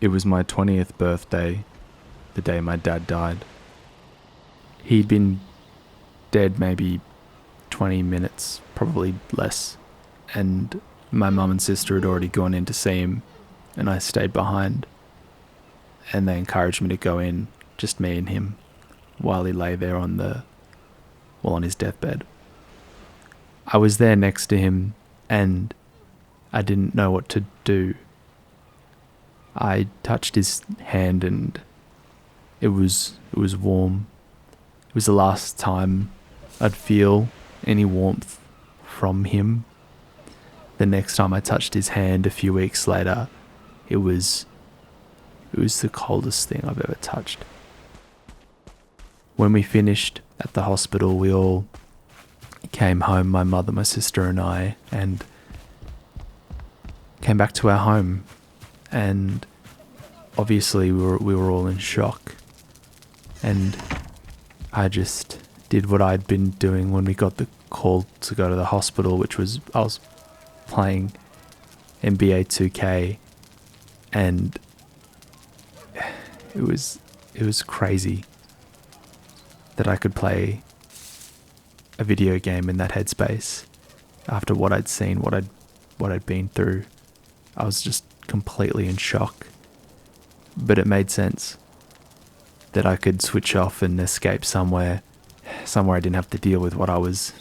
It was my 20th birthday, the day my dad died. He'd been dead maybe 20 minutes, probably less, and my mum and sister had already gone in to see him, and I stayed behind, and they encouraged me to go in, just me and him, while he lay there on his deathbed. I was there next to him, and I didn't know what to do. I touched his hand and it was warm. It was the last time I'd feel any warmth from him. The next time I touched his hand a few weeks later, it was the coldest thing I've ever touched. When we finished at the hospital, we all came home, my mother, my sister and I, and came back to our home, and obviously we were all in shock, and I just did what I'd been doing when we got the call to go to the hospital, which was I was playing NBA 2K, and it was crazy that I could play a video game in that headspace after what I'd seen, what I'd been through. I was just completely in shock. But it made sense that I could switch off and escape somewhere I didn't have to deal with what I was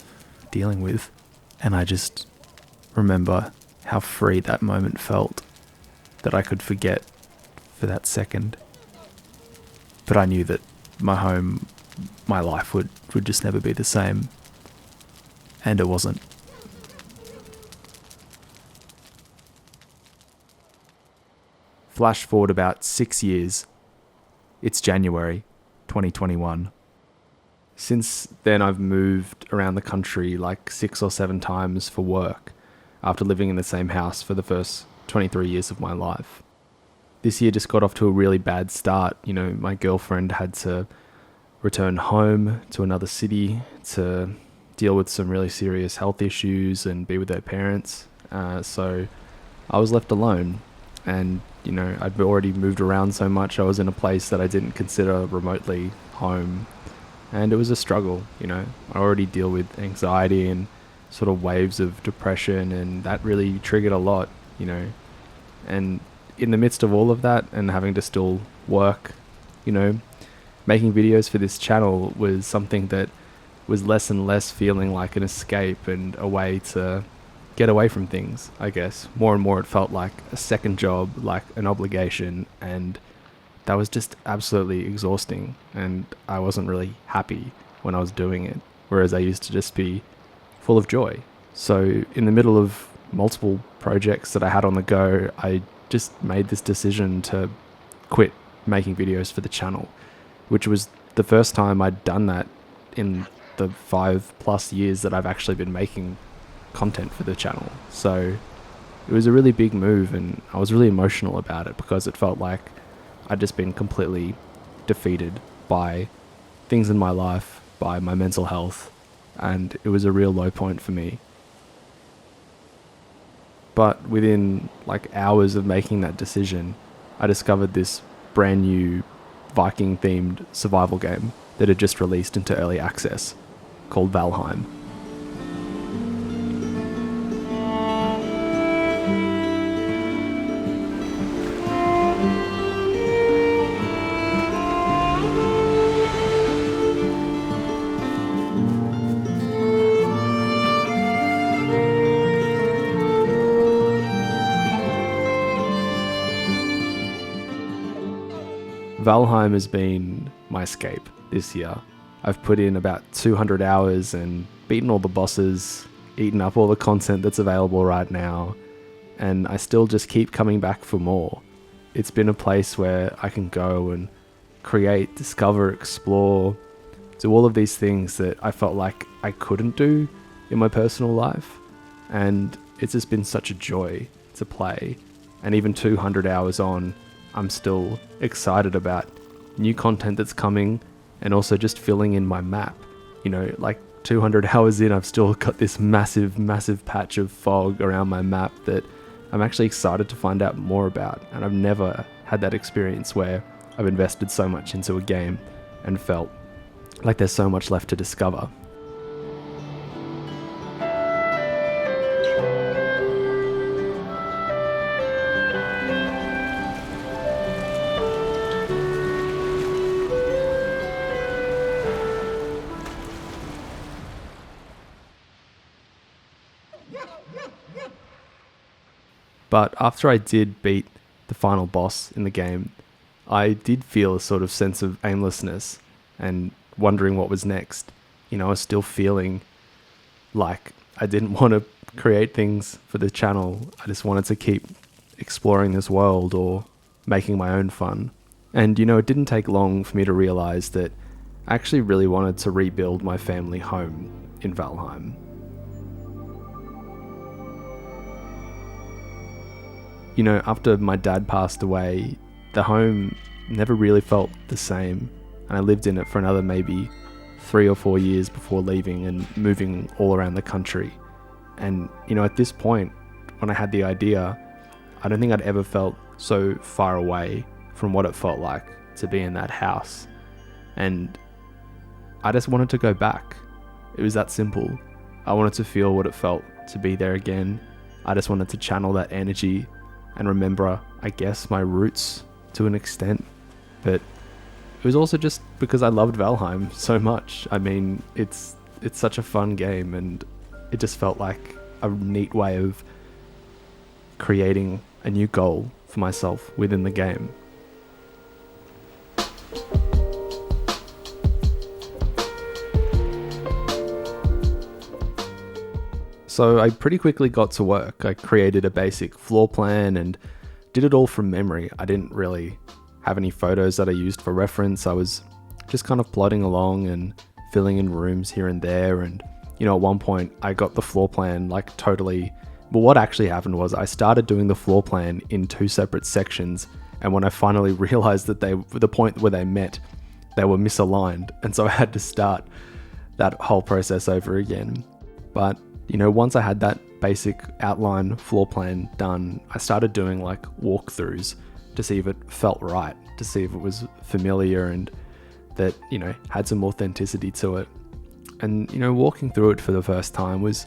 dealing with. And I just remember how free that moment felt, that I could forget for that second. But I knew that my home, my life would just never be the same. And it wasn't. Flash forward about 6 years. It's January 2021. Since then, I've moved around the country like 6 or 7 times for work after living in the same house for the first 23 years of my life. This year just got off to a really bad start. You know, my girlfriend had to return home to another city to deal with some really serious health issues and be with her parents. So I was left alone. And, you know, I'd already moved around so much. I was in a place that I didn't consider remotely home. And it was a struggle, you know. I already deal with anxiety and sort of waves of depression, and that really triggered a lot, you know. And in the midst of all of that and having to still work, you know, making videos for this channel was something that was less and less feeling like an escape and a way to get away from things, I guess. More and more it felt like a second job, like an obligation, and that was just absolutely exhausting, and I wasn't really happy when I was doing it, whereas I used to just be full of joy. So in the middle of multiple projects that I had on the go, I just made this decision to quit making videos for the channel, which was the first time I'd done that in the 5+ years that I've actually been making content for the channel. So it was a really big move, and I was really emotional about it because it felt like I'd just been completely defeated by things in my life, by my mental health, and it was a real low point for me. But within like hours of making that decision, I discovered this brand new Viking themed survival game that had just released into early access called Valheim. Valheim has been my escape this year. I've put in about 200 hours and beaten all the bosses, eaten up all the content that's available right now, and I still just keep coming back for more. It's been a place where I can go and create, discover, explore, do all of these things that I felt like I couldn't do in my personal life, and it's just been such a joy to play. And even 200 hours on, I'm still excited about new content that's coming, and also just filling in my map. You know, like 200 hours in, I've still got this massive patch of fog around my map that I'm actually excited to find out more about, and I've never had that experience where I've invested so much into a game and felt like there's so much left to discover. But after I did beat the final boss in the game, I did feel a sort of sense of aimlessness and wondering what was next. I was still feeling like I didn't want to create things for the channel. I just wanted to keep exploring this world or making my own fun. And, it didn't take long for me to realize that I actually really wanted to rebuild my family home in Valheim. After my dad passed away, the home never really felt the same, and I lived in it for another maybe 3 or 4 years before leaving and moving all around the country. And, at this point, when I had the idea, I don't think I'd ever felt so far away from what it felt like to be in that house. And I just wanted to go back. It was that simple. I wanted to feel what it felt to be there again. I just wanted to channel that energy and remember, I guess, my roots to an extent. But it was also just because I loved Valheim so much. I mean, it's such a fun game, and it just felt like a neat way of creating a new goal for myself within the game. So I pretty quickly got to work. I created a basic floor plan and did it all from memory. I didn't really have any photos that I used for reference. I was just kind of plodding along and filling in rooms here and there. And, at one point I got the floor plan totally. But what actually happened was I started doing the floor plan in 2 separate sections. And when I finally realized that the point where they met, they were misaligned. And so I had to start that whole process over again. But once I had that basic outline floor plan done, I started doing walkthroughs to see if it felt right, to see if it was familiar and that, had some authenticity to it. And, walking through it for the first time was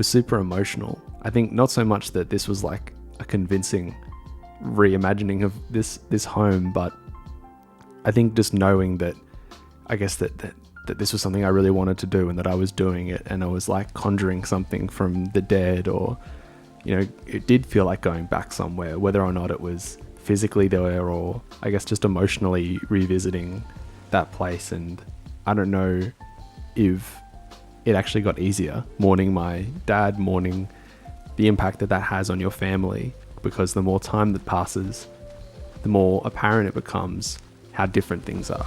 super emotional. I think not so much that this was a convincing reimagining of this home, but I think just knowing that, I guess that this was something I really wanted to do and that I was doing it, and I was conjuring something from the dead, or it did feel like going back somewhere, whether or not it was physically there or I guess just emotionally revisiting that place. And I don't know if it actually got easier mourning my dad, mourning the impact that has on your family, because the more time that passes, the more apparent it becomes how different things are.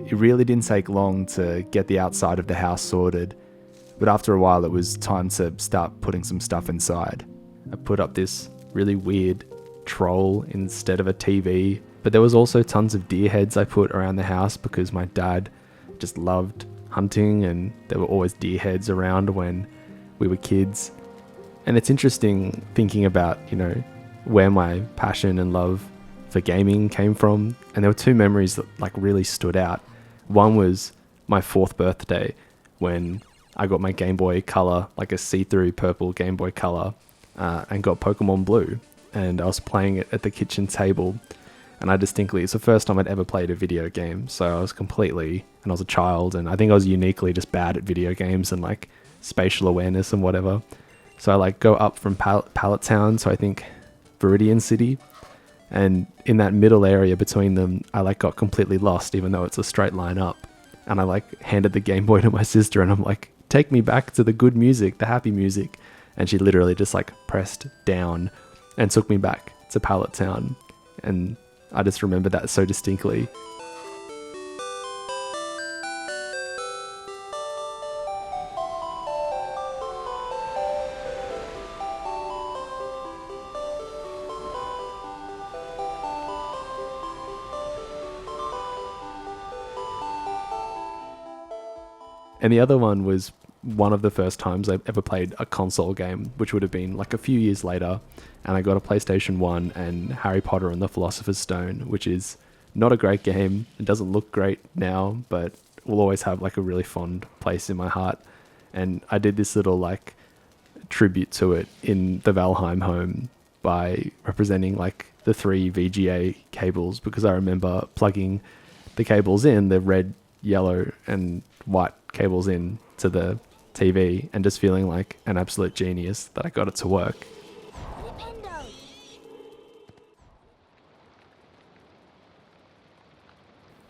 It really didn't take long to get the outside of the house sorted, but after a while it was time to start putting some stuff inside. I put up this really weird troll instead of a TV, but there was also tons of deer heads I put around the house because my dad just loved hunting and there were always deer heads around when we were kids. And it's interesting thinking about, where my passion and love for gaming came from. And there were 2 memories that really stood out. One was my 4th birthday when I got my Game Boy Color, a see-through purple Game Boy Color, and got Pokemon Blue. And I was playing it at the kitchen table, and it's the first time I'd ever played a video game. So I was and I was a child, and I think I was uniquely just bad at video games and spatial awareness and whatever. So I go up from Pallet Town, so I think Viridian City. And in that middle area between them, I got completely lost, even though it's a straight line up. And I handed the Game Boy to my sister, and I'm take me back to the good music, the happy music. And she literally just pressed down and took me back to Pallet Town. And I just remember that so distinctly. And the other one was one of the first times I ever played a console game, which would have been like a few years later. And I got a PlayStation 1 and Harry Potter and the Philosopher's Stone, which is not a great game. It doesn't look great now, but will always have like a really fond place in my heart. And I did this little like tribute to it in the Valheim home by representing like the 3 VGA cables, because I remember plugging the cables in, the red, yellow and white cables in to the TV, and just feeling like an absolute genius that I got it to work.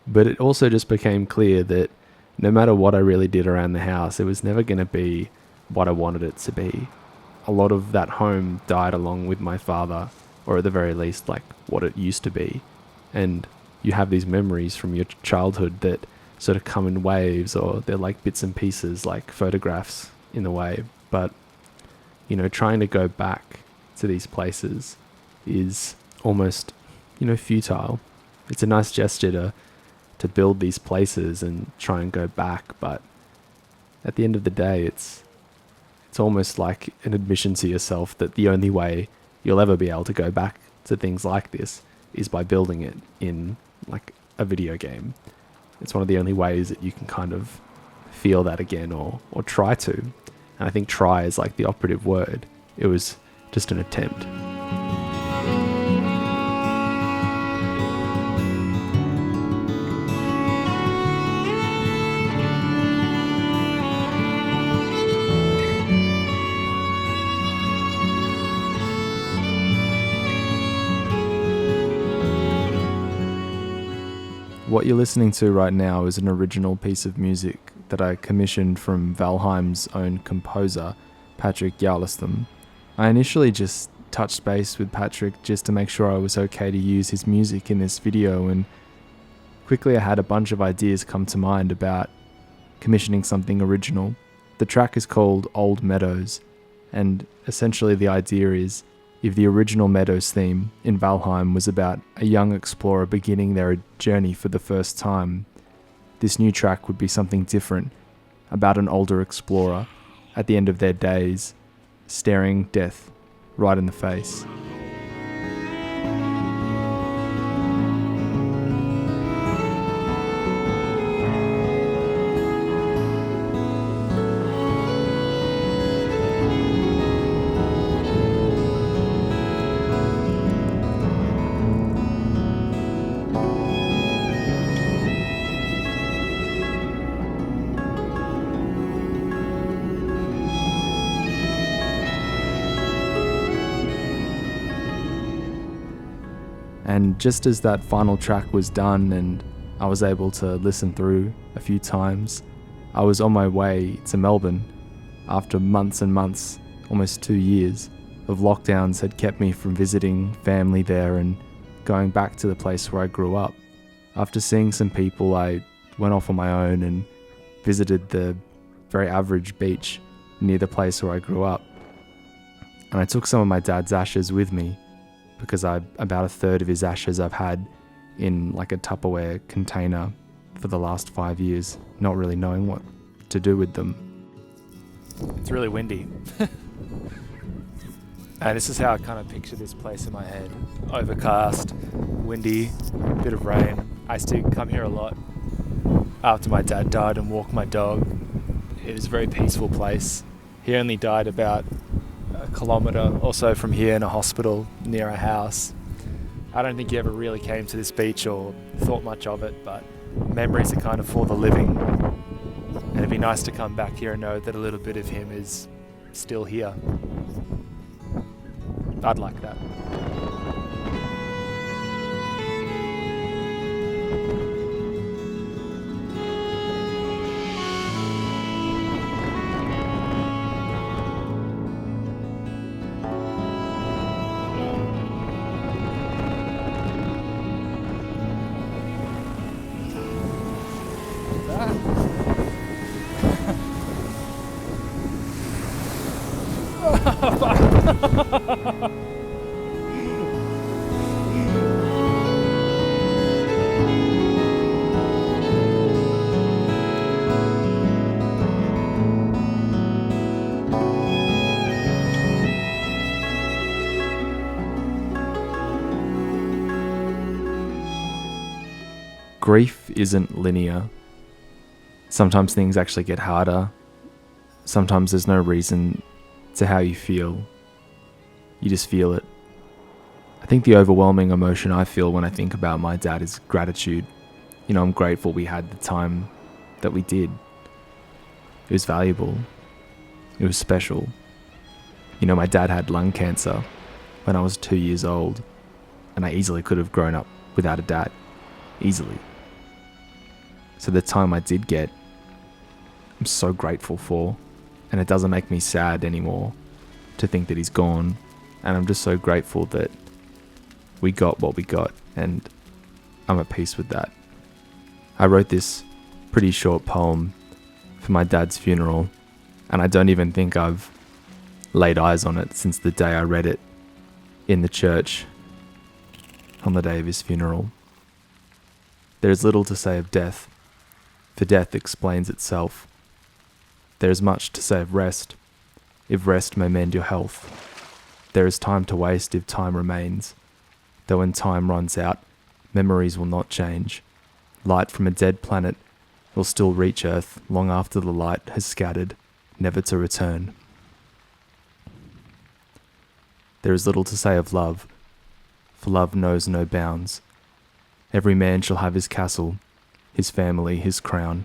But it also just became clear that no matter what I really did around the house, it was never going to be what I wanted it to be. A lot of that home died along with my father, or at the very least, like what it used to be. And you have these memories from your childhood that sort of come in waves, or they're like bits and pieces, like photographs in a way. But, you know, trying to go back to these places is almost, you know, futile. It's a nice gesture to build these places and try and go back, but at the end of the day, it's almost like an admission to yourself that the only way you'll ever be able to go back to things like this is by building it in like a video game. It's one of the only ways that you can kind of feel that again, or try to. And I think try is like the operative word. It was just an attempt. What you're listening to right now is an original piece of music that I commissioned from Valheim's own composer, Patrick Jarlestham. I initially just touched base with Patrick just to make sure I was okay to use his music in this video, and quickly I had a bunch of ideas come to mind about commissioning something original. The track is called Old Meadows, and essentially the idea is, if the original Meadows theme in Valheim was about a young explorer beginning their journey for the first time, this new track would be something different, about an older explorer at the end of their days, staring death right in the face. And just as that final track was done and I was able to listen through a few times, I was on my way to Melbourne after months and months, almost 2 years, of lockdowns had kept me from visiting family there and going back to the place where I grew up. After seeing some people, I went off on my own and visited the very average beach near the place where I grew up. And I took some of my dad's ashes with me, because about a third of his ashes I've had in like a Tupperware container for the last 5 years, not really knowing what to do with them. It's really windy. And this is how I kind of picture this place in my head. Overcast, windy, bit of rain. I used to come here a lot after my dad died and walk my dog. It was a very peaceful place. He only died about a kilometre or so from here in a hospital near our house. I don't think he ever really came to this beach or thought much of it, but memories are kind of for the living. And it'd be nice to come back here and know that a little bit of him is still here. I'd like that. grief isn't linear. Sometimes things actually get harder. Sometimes there's no reason to how you feel. You just feel it. I think the overwhelming emotion I feel when I think about my dad is gratitude. I'm grateful we had the time that we did. It was valuable. It was special. My dad had lung cancer when I was 2 years old, and I easily could have grown up without a dad. Easily. So the time I did get, I'm so grateful for, and it doesn't make me sad anymore to think that he's gone, and I'm just so grateful that we got what we got, and I'm at peace with that. I wrote this pretty short poem for my dad's funeral, and I don't even think I've laid eyes on it since the day I read it in the church on the day of his funeral. There is little to say of death, for death explains itself. There is much to say of rest, if rest may mend your health. There is time to waste if time remains, though when time runs out, memories will not change. Light from a dead planet will still reach Earth long after the light has scattered, never to return. There is little to say of love, for love knows no bounds. Every man shall have his castle, his family, his crown.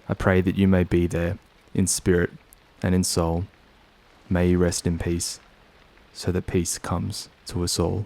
I pray that you may be there, in spirit and in soul. May you rest in peace, so that peace comes to us all.